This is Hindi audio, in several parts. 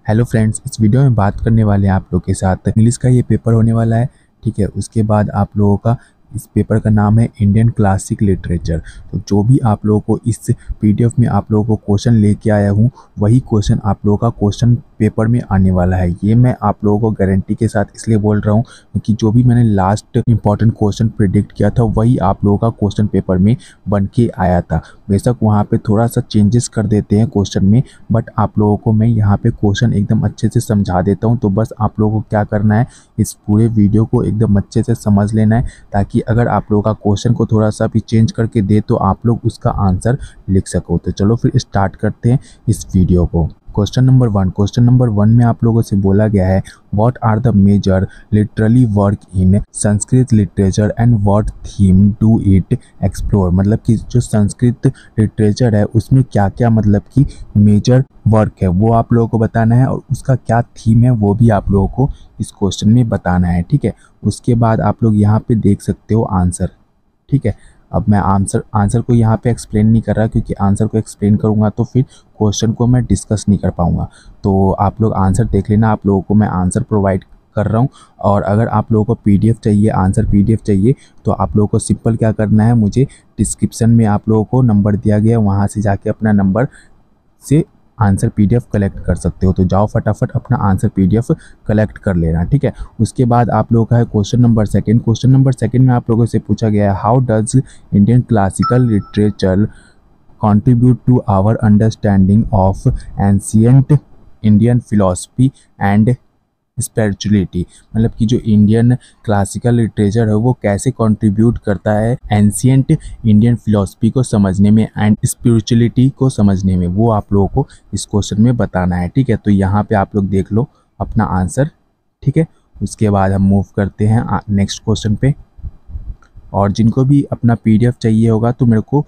हेलो फ्रेंड्स, इस वीडियो में बात करने वाले हैं आप लोगों के साथ इंग्लिश का ये पेपर होने वाला है। ठीक है, उसके बाद आप लोगों का इस पेपर का नाम है इंडियन क्लासिक लिटरेचर। तो जो भी आप लोगों को इस पीडीएफ में आप लोगों को क्वेश्चन लेके आया हूँ, वही क्वेश्चन आप लोगों का क्वेश्चन पेपर में आने वाला है। ये मैं आप लोगों को गारंटी के साथ इसलिए बोल रहा हूँ क्योंकि जो भी मैंने लास्ट इंपॉर्टेंट क्वेश्चन प्रिडिक्ट किया था वही आप लोगों का क्वेश्चन पेपर में बन के आया था। बेशक वहाँ पे थोड़ा सा चेंजेस कर देते हैं क्वेश्चन में, बट आप लोगों को मैं यहाँ पे क्वेश्चन एकदम अच्छे से समझा देता हूँ। तो बस आप लोगों को क्या करना है, इस पूरे वीडियो को एकदम अच्छे से समझ लेना है, ताकि अगर आप लोगों का क्वेश्चन को थोड़ा सा भी चेंज करके दे तो आप लोग उसका आंसर लिख सको। तो चलो फिर स्टार्ट करते हैं इस वीडियो को। क्वेश्चन नंबर वन में आप लोगों से बोला गया है, what are the major literally work in Sanskrit literature and what theme do it explore. मतलब कि जो संस्कृत लिटरेचर है उसमें क्या क्या मतलब कि मेजर वर्क है वो आप लोगों को बताना है, और उसका क्या थीम है वो भी आप लोगों को इस क्वेश्चन में बताना है। ठीक है, उसके बाद आप लोग यहाँ पे देख सकते हो आंसर। ठीक है, अब मैं आंसर को यहाँ पे एक्सप्लेन नहीं कर रहा क्योंकि आंसर को एक्सप्लेन करूँगा तो फिर क्वेश्चन को मैं डिस्कस नहीं कर पाऊँगा। तो आप लोग आंसर देख लेना, आप लोगों को मैं आंसर प्रोवाइड कर रहा हूँ। और अगर आप लोगों को पीडीएफ चाहिए, आंसर पीडीएफ चाहिए, तो आप लोगों को सिंपल क्या करना है, मुझे डिस्क्रिप्शन में आप लोगों को नंबर दिया गया है, वहाँ से जाके अपना नंबर से आंसर पीडीएफ कलेक्ट कर सकते हो। तो जाओ फटाफट अपना आंसर पीडीएफ कलेक्ट कर लेना। ठीक है, उसके बाद आप लोगों का है क्वेश्चन नंबर सेकंड में आप लोगों से पूछा गया है, how does Indian classical literature contribute to our understanding of ancient Indian philosophy and spirituality. मतलब कि जो इंडियन क्लासिकल लिटरेचर है वो कैसे कंट्रीब्यूट करता है एंशियंट इंडियन फिलॉसफी को समझने में एंड स्पिरिचुअलिटी को समझने में, वो आप लोगों को इस क्वेश्चन में बताना है। ठीक है, तो यहाँ पे आप लोग देख लो अपना आंसर। ठीक है, उसके बाद हम मूव करते हैं नेक्स्ट क्वेश्चन पे। और जिनको भी अपना पीडीएफ चाहिए होगा तो मेरे को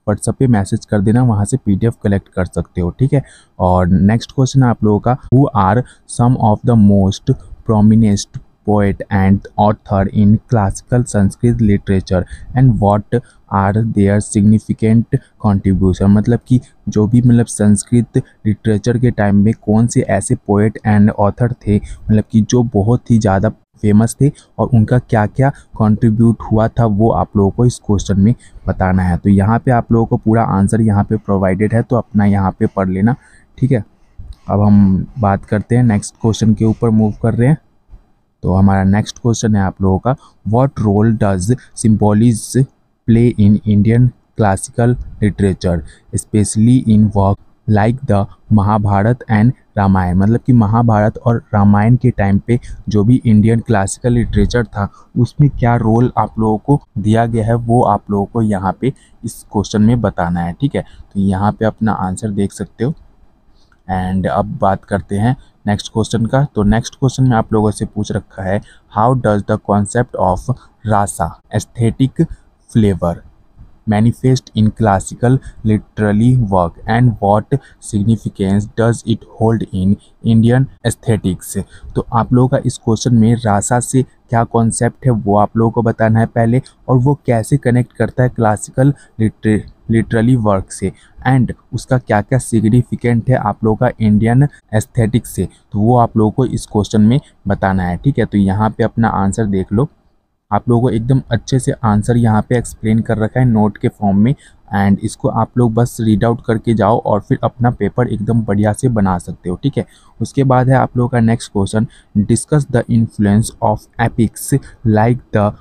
व्हाट्सएप पे मैसेज कर देना, वहाँ से पीडीएफ कलेक्ट कर सकते हो। ठीक है, और नेक्स्ट क्वेश्चन आप लोगों का, who are some of the most prominent poet and author in classical Sanskrit literature and what are their significant contribution. मतलब कि जो भी मतलब संस्कृत लिटरेचर के टाइम में कौन से ऐसे पोएट एंड ऑथर थे, मतलब कि जो बहुत ही ज़्यादा फेमस थे और उनका क्या क्या कंट्रीब्यूट हुआ था, वो आप लोगों को इस क्वेश्चन में बताना है। तो यहाँ पे आप लोगों को पूरा आंसर यहाँ पे प्रोवाइडेड है, तो अपना यहाँ पे पढ़ लेना। ठीक है, अब हम बात करते हैं नेक्स्ट क्वेश्चन के ऊपर मूव कर रहे हैं। तो हमारा नेक्स्ट क्वेश्चन है आप लोगों का, what role does symbolism play in Indian classical literature specially in work like the Mahabharata and Ramayana. मतलब कि महाभारत और रामायण के टाइम पे जो भी इंडियन क्लासिकल लिटरेचर था उसमें क्या रोल आप लोगों को दिया गया है वो आप लोगों को यहाँ पे इस क्वेश्चन में बताना है। ठीक है, तो यहाँ पे अपना आंसर देख सकते हो। एंड अब बात करते हैं नेक्स्ट क्वेश्चन का। तो नेक्स्ट क्वेश्चन में आप लोगों से पूछ रखा है, how does the concept of rasa aesthetic flavour manifest in classical literary work and what significance does it hold in Indian aesthetics। तो आप लोगों का इस क्वेश्चन में रासा से क्या कॉन्सेप्ट है वो आप लोगों को बताना है पहले, और वो कैसे कनेक्ट करता है क्लासिकल लिटरली वर्क से, एंड उसका क्या क्या सिग्निफिकेंट है आप लोगों का इंडियन एस्थेटिक्स से, तो वो आप लोगों को इस क्वेश्चन में बताना है। ठीक है, तो यहाँ पे अपना आंसर देख लो, आप लोगों को एकदम अच्छे से आंसर यहाँ पे एक्सप्लेन कर रखा है नोट के फॉर्म में, एंड इसको आप लोग बस रीड आउट करके जाओ और फिर अपना पेपर एकदम बढ़िया से बना सकते हो। ठीक है, उसके बाद है आप लोगों का next question, discuss the influence of epics like the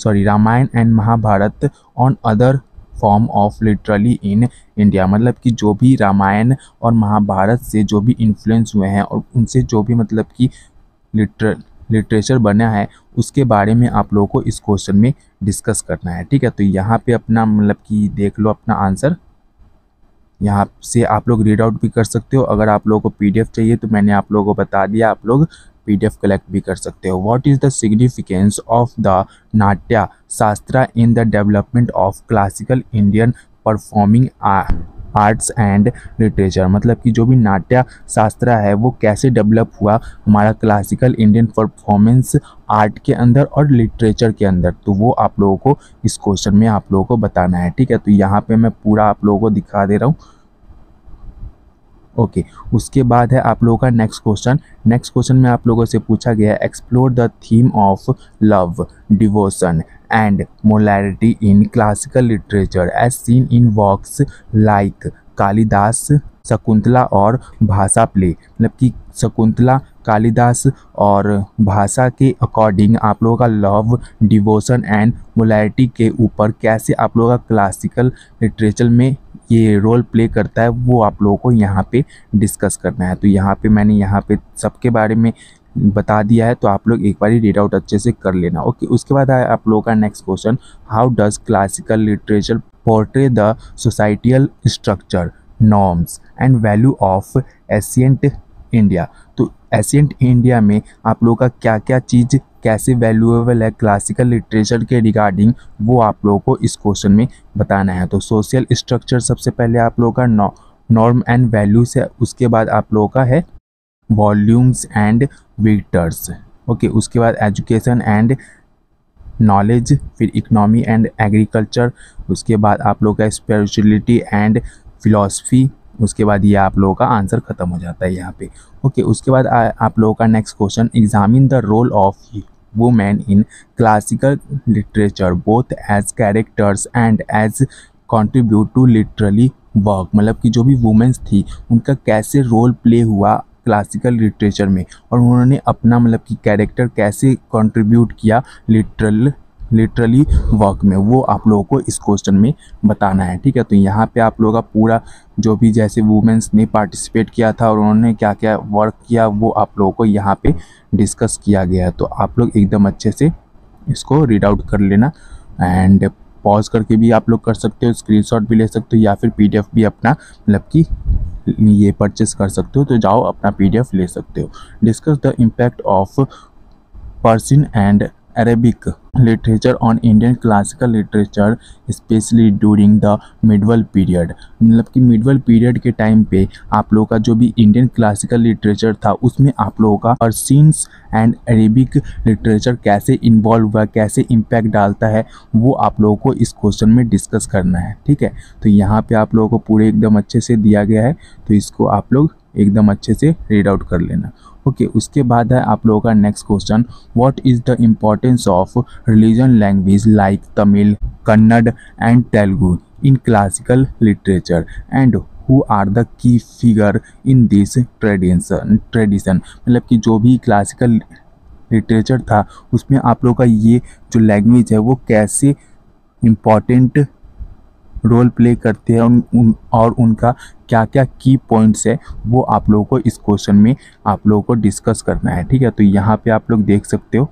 Ramayana and Mahabharata on other form of literally in India. मतलब कि जो भी रामायण और महाभारत से जो भी इन्फ्लुएंस हुए हैं और उनसे जो भी मतलब कि लिटरेचर बना है उसके बारे में आप लोगों को इस क्वेश्चन में डिस्कस करना है। ठीक है, तो यहाँ पे अपना मतलब कि देख लो अपना आंसर, यहाँ से आप लोग रीड आउट भी कर सकते हो। अगर आप लोगों को पीडीएफ चाहिए तो मैंने आप लोगों को बता दिया, आप लोग पीडीएफ कलेक्ट भी कर सकते हो। What is the significance of the नाट्य शास्त्रा in the development of classical Indian performing arts and literature. मतलब कि जो भी नाट्य शास्त्र है वो कैसे डेवलप हुआ हमारा क्लासिकल इंडियन परफॉर्मेंस आर्ट के अंदर और लिटरेचर के अंदर, तो वो आप लोगों को इस क्वेश्चन में आप लोगों को बताना है। ठीक है, तो यहाँ पे मैं पूरा आप लोगों को दिखा दे रहा हूँ। ओके, उसके बाद है आप लोगों का नेक्स्ट क्वेश्चन। नेक्स्ट क्वेश्चन में आप लोगों से पूछा गया है explore the theme of love, devotion and morality in classical literature as seen in works like Kalidas, Shakuntala और भाषा प्ले। मतलब कि शकुंतला, कालिदास और भाषा के अकॉर्डिंग आप लोगों का लव, डिवोशन एंड मोरालिटी के ऊपर कैसे आप लोगों का क्लासिकल लिटरेचर में ये रोल प्ले करता है वो आप लोगों को यहाँ पे डिस्कस करना है। तो यहाँ पे मैंने यहाँ पे सबके बारे में बता दिया है, तो आप लोग एक बार रीड आउट अच्छे से कर लेना। ओके, उसके बाद है आप लोगों का next question, how does classical literature portray the societal structure, norms and value of ancient India. तो एशियंट इंडिया में आप लोगों का क्या क्या चीज़ कैसे वैल्यूएबल है क्लासिकल लिटरेचर के रिगार्डिंग, वो आप लोगों को इस क्वेश्चन में बताना है। तो सोशल स्ट्रक्चर सबसे पहले आप लोगों का नॉर्म एंड वैल्यूज है, उसके बाद आप लोगों का है वॉल्यूम्स एंड वेक्टर्स। ओके, उसके बाद एजुकेशन एंड नॉलेज, फिर इकोनॉमी एंड एग्रीकल्चर, उसके बाद आप लोगों का स्पिरिचुअलिटी एंड फिलॉसफी, उसके बाद ये आप लोगों का आंसर खत्म हो जाता है यहाँ पे। ओके, उसके बाद आप लोगों का next question, examine the role of women in classical literature both as characters and as contribute to literally work. मतलब कि जो भी वुमेन्स थी उनका कैसे रोल प्ले हुआ क्लासिकल लिटरेचर में, और उन्होंने अपना मतलब कि कैरेक्टर कैसे कंट्रीब्यूट किया लिटरली वर्क में, वो आप लोगों को इस क्वेश्चन में बताना है। ठीक है, तो यहाँ पे आप लोगों का पूरा जो भी जैसे वुमेन्स ने पार्टिसिपेट किया था और उन्होंने क्या क्या वर्क किया वो आप लोगों को यहाँ पे डिस्कस किया गया है। तो आप लोग एकदम अच्छे से इसको रीड आउट कर लेना, एंड पॉज करके भी आप लोग कर सकते हो, स्क्रीनशॉट भी ले सकते हो, या फिर PDF भी अपना मतलब कि ये परचेस कर सकते हो। तो जाओ अपना PDF ले सकते हो। Discuss the impact of Persian and Arabic literature on Indian classical literature specially during the medieval period. मतलब कि मिडवल पीरियड के टाइम पे आप लोगों का जो भी इंडियन क्लासिकल लिटरेचर था उसमें आप लोगों का पर्शियंस एंड अरेबिक लिटरेचर कैसे इन्वॉल्व हुआ, कैसे इम्पैक्ट डालता है, वो आप लोगों को इस क्वेश्चन में डिस्कस करना है। ठीक है, तो यहाँ पे आप लोगों को पूरे एकदम अच्छे से दिया गया है, तो इसको आप लोग एकदम अच्छे से रीड आउट कर लेना। ओके, उसके बाद है आप लोगों का next question, what is the importance of religion language like Tamil, Kannada and Telugu in classical literature and who are the key figure in this tradition. मतलब कि जो भी क्लासिकल लिटरेचर था उसमें आप लोगों का ये जो लैंग्वेज है वो कैसे इम्पॉर्टेंट रोल प्ले करते हैं और उनका क्या क्या की पॉइंट्स है वो आप लोगों को इस क्वेश्चन में आप लोगों को डिस्कस करना है। ठीक है, तो यहाँ पे आप लोग देख सकते हो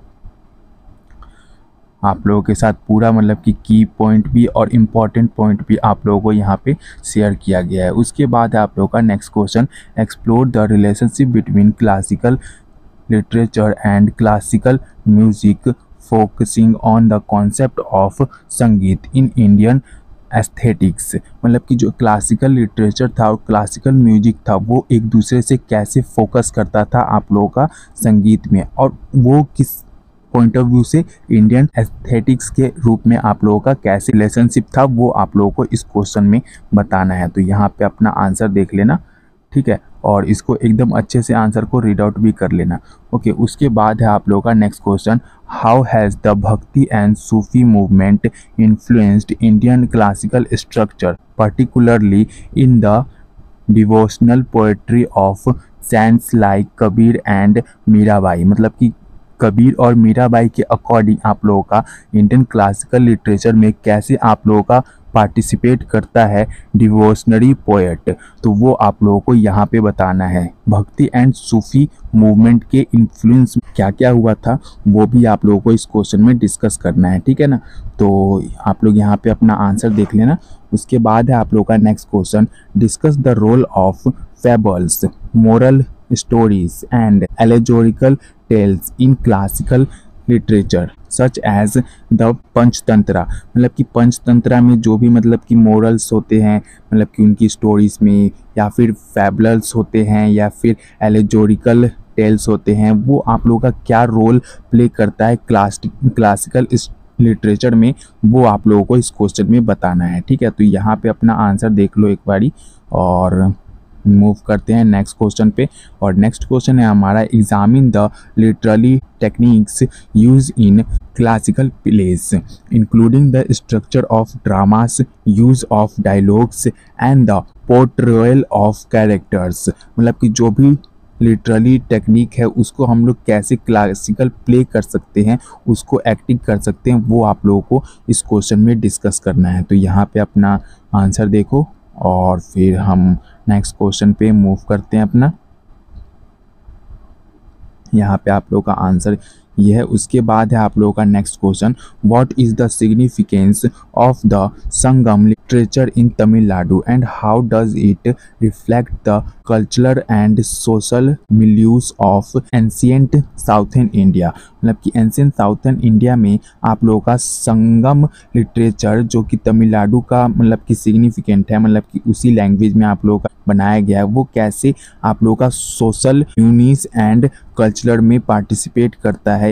आप लोगों के साथ पूरा मतलब कि की पॉइंट भी और इम्पॉर्टेंट पॉइंट भी आप लोगों को यहाँ पे शेयर किया गया है। उसके बाद आप लोगों का next question, explore the relationship between classical literature and classical music focusing on the concept of संगीत इन इंडियन एस्थेटिक्स। मतलब कि जो क्लासिकल लिटरेचर था और क्लासिकल म्यूजिक था वो एक दूसरे से कैसे फोकस करता था आप लोगों का संगीत में, और वो किस पॉइंट ऑफ व्यू से इंडियन एस्थेटिक्स के रूप में आप लोगों का कैसे रिलेशनशिप था वो आप लोगों को इस क्वेश्चन में बताना है। तो यहाँ पे अपना आंसर देख लेना। ठीक है, और इसको एकदम अच्छे से आंसर को रीड आउट भी कर लेना। ओके, उसके बाद है आप लोगों का next question, how has the bhakti and Sufi movement influenced Indian classical structure particularly in the devotional poetry of saints like Kabir and Mirabai. मतलब कि कबीर और मीराबाई के अकॉर्डिंग आप लोगों का इंडियन क्लासिकल लिटरेचर में कैसे आप लोगों का पार्टिसिपेट करता है डिवोशनरी पोएट, तो वो आप लोगों को यहाँ पे बताना है। भक्ति एंड सूफी मूवमेंट के इन्फ्लुएंस क्या क्या हुआ था वो भी आप लोगों को इस क्वेश्चन में डिस्कस करना है। ठीक है ना, तो आप लोग यहाँ पे अपना आंसर देख लेना। उसके बाद है आप लोगों का next question, discuss the role of fables, moral stories and allegorical tales in classical literature such as the Panchatantra. मतलब कि पंचतंत्रा में जो भी मतलब कि मोरल्स होते हैं, मतलब कि उनकी स्टोरीज में, या फिर फैबल्स होते हैं, या फिर एलेगोरिकल टेल्स होते हैं, वो आप लोगों का क्या रोल प्ले करता है क्लासिकल लिटरेचर में, वो आप लोगों को इस क्वेश्चन में बताना है। ठीक है, तो यहाँ पे अपना आंसर देख लो एक बारी, और मूव करते हैं नेक्स्ट क्वेश्चन पे। और नेक्स्ट क्वेश्चन है हमारा, examine the literally techniques use in classical place including the structure of dramas, use of dialogues and the portrayal of characters. मतलब कि जो भी लिटरली टेक्निक है उसको हम लोग कैसे क्लासिकल प्ले कर सकते हैं, उसको एक्टिंग कर सकते हैं, वो आप लोगों को इस क्वेश्चन में डिस्कस करना है। तो यहाँ पे अपना आंसर देखो और फिर हम नेक्स्ट क्वेश्चन पे मूव करते हैं अपना। यहाँ पे आप लोगों का आंसर ये है। उसके बाद है आप लोगों का next question, what is the significance of the Sangam literature in Tamil Nadu and how does it reflect the cultural and social milieu of ancient southern India. मतलब कि एंशिएंट साउथर्न इंडिया में आप लोगों का संगम लिटरेचर जो कि तमिलनाडु का मतलब कि सिग्निफिकेंट है, मतलब कि उसी लैंग्वेज में आप लोगों का बनाया गया है, वो कैसे आप लोगों का सोशल यूनिस एंड कल्चरल में पार्टिसिपेट करता है,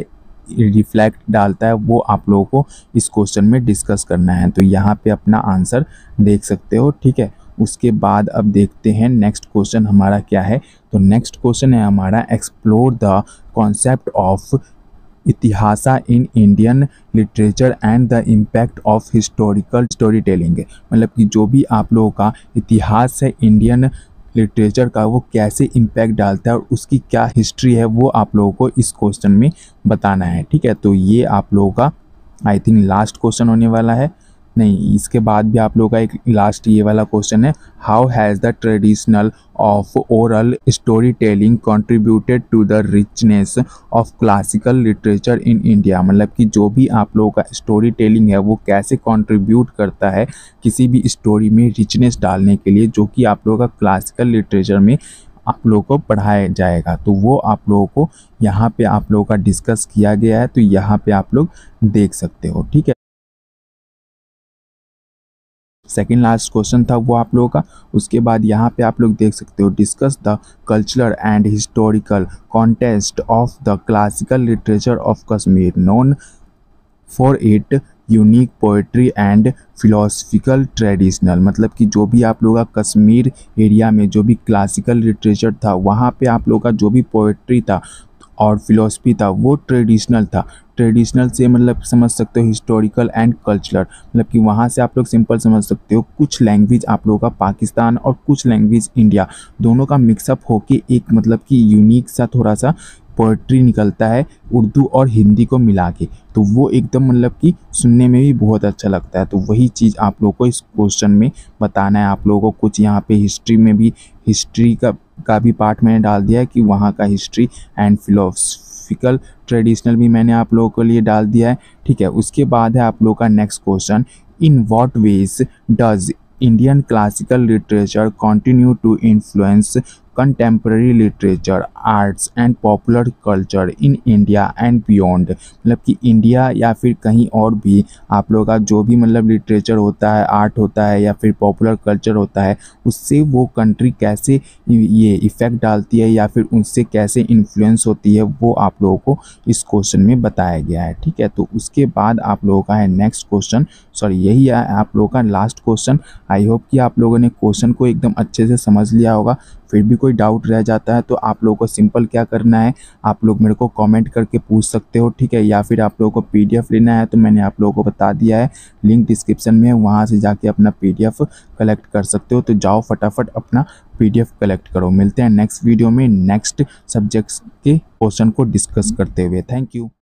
रिफ्लेक्ट डालता है, वो आप लोगों को इस क्वेश्चन में डिस्कस करना है। तो यहाँ पे अपना आंसर देख सकते हो, ठीक है। उसके बाद अब देखते हैं नेक्स्ट क्वेश्चन हमारा क्या है। तो नेक्स्ट क्वेश्चन है हमारा, explore the concept of itihasa in Indian literature and the impact of historical storytelling. मतलब कि जो भी आप लोगों का इतिहास है इंडियन लिटरेचर का, वो कैसे इम्पैक्ट डालता है और उसकी क्या हिस्ट्री है, वो आप लोगों को इस क्वेश्चन में बताना है, ठीक है। तो ये आप लोगों का आई थिंक लास्ट क्वेश्चन होने वाला है। नहीं, इसके बाद भी आप लोगों का एक लास्ट ये वाला क्वेश्चन है, how has the traditional of oral story telling contributed to the richness of classical literature in India. मतलब कि जो भी आप लोगों का स्टोरी टेलिंग है वो कैसे कंट्रीब्यूट करता है किसी भी स्टोरी में रिचनेस डालने के लिए, जो कि आप लोगों का क्लासिकल लिटरेचर में आप लोगों को पढ़ाया जाएगा। तो वो आप लोगों को यहाँ पे आप लोगों का डिस्कस किया गया है, तो यहाँ पे आप लोग देख सकते हो, ठीक है। सेकेंड लास्ट क्वेश्चन था वो आप लोगों का। उसके बाद यहाँ पे आप लोग देख सकते हो, discuss the cultural and historical context of the classical literature of Kashmir known for it unique poetry and philosophical traditional. मतलब कि जो भी आप लोगों का कश्मीर एरिया में जो भी क्लासिकल लिटरेचर था, वहाँ पे आप लोगों का जो भी पोएट्री था और फिलोसफी था वो ट्रेडिशनल था। ट्रेडिशनल से मतलब समझ सकते हो हिस्टोरिकल एंड कल्चरल, मतलब कि वहाँ से आप लोग सिंपल समझ सकते हो कुछ लैंग्वेज आप लोगों का पाकिस्तान और कुछ लैंग्वेज इंडिया, दोनों का मिक्सअप होके एक मतलब कि यूनिक सा थोड़ा सा पोएट्री निकलता है उर्दू और हिंदी को मिला के। तो वो एकदम मतलब कि सुनने में भी बहुत अच्छा लगता है। तो वही चीज़ आप लोगों को इस क्वेश्चन में बताना है। आप लोगों को कुछ यहाँ पे हिस्ट्री में भी, हिस्ट्री का भी पार्ट मैंने डाल दिया है कि वहाँ का हिस्ट्री एंड फिलोसफिकल ट्रेडिशनल भी मैंने आप लोगों के लिए डाल दिया है, ठीक है। उसके बाद है आप लोगों का next question, in what ways does Indian classical literature continue to influence contemporary literature arts and popular culture in India and beyond. मतलब कि इंडिया या फिर कहीं और भी आप लोगों का जो भी मतलब लिटरेचर होता है, आर्ट होता है या फिर पॉपुलर कल्चर होता है, उससे वो कंट्री कैसे ये इफ़ेक्ट डालती है या फिर उनसे कैसे इन्फ्लुएंस होती है, वो आप लोगों को इस क्वेश्चन में बताया गया है, ठीक है। तो उसके बाद आप लोगों का है नेक्स्ट क्वेश्चन, सॉरी यही है आप लोगों का लास्ट क्वेश्चन। आई होप कि आप लोगों ने क्वेश्चन को एकदम अच्छे से समझ लिया होगा। फिर भी कोई डाउट रह जाता है तो आप लोगों को सिंपल क्या करना है, आप लोग मेरे को कमेंट करके पूछ सकते हो, ठीक है। या फिर आप लोगों को पीडीएफ लेना है तो मैंने आप लोगों को बता दिया है, लिंक डिस्क्रिप्शन में है, वहाँ से जाके अपना पीडीएफ कलेक्ट कर सकते हो। तो जाओ फटाफट अपना पीडीएफ कलेक्ट करो। मिलते हैं नेक्स्ट वीडियो में नेक्स्ट सब्जेक्ट्स के क्वेश्चन को डिस्कस करते हुए। Thank you.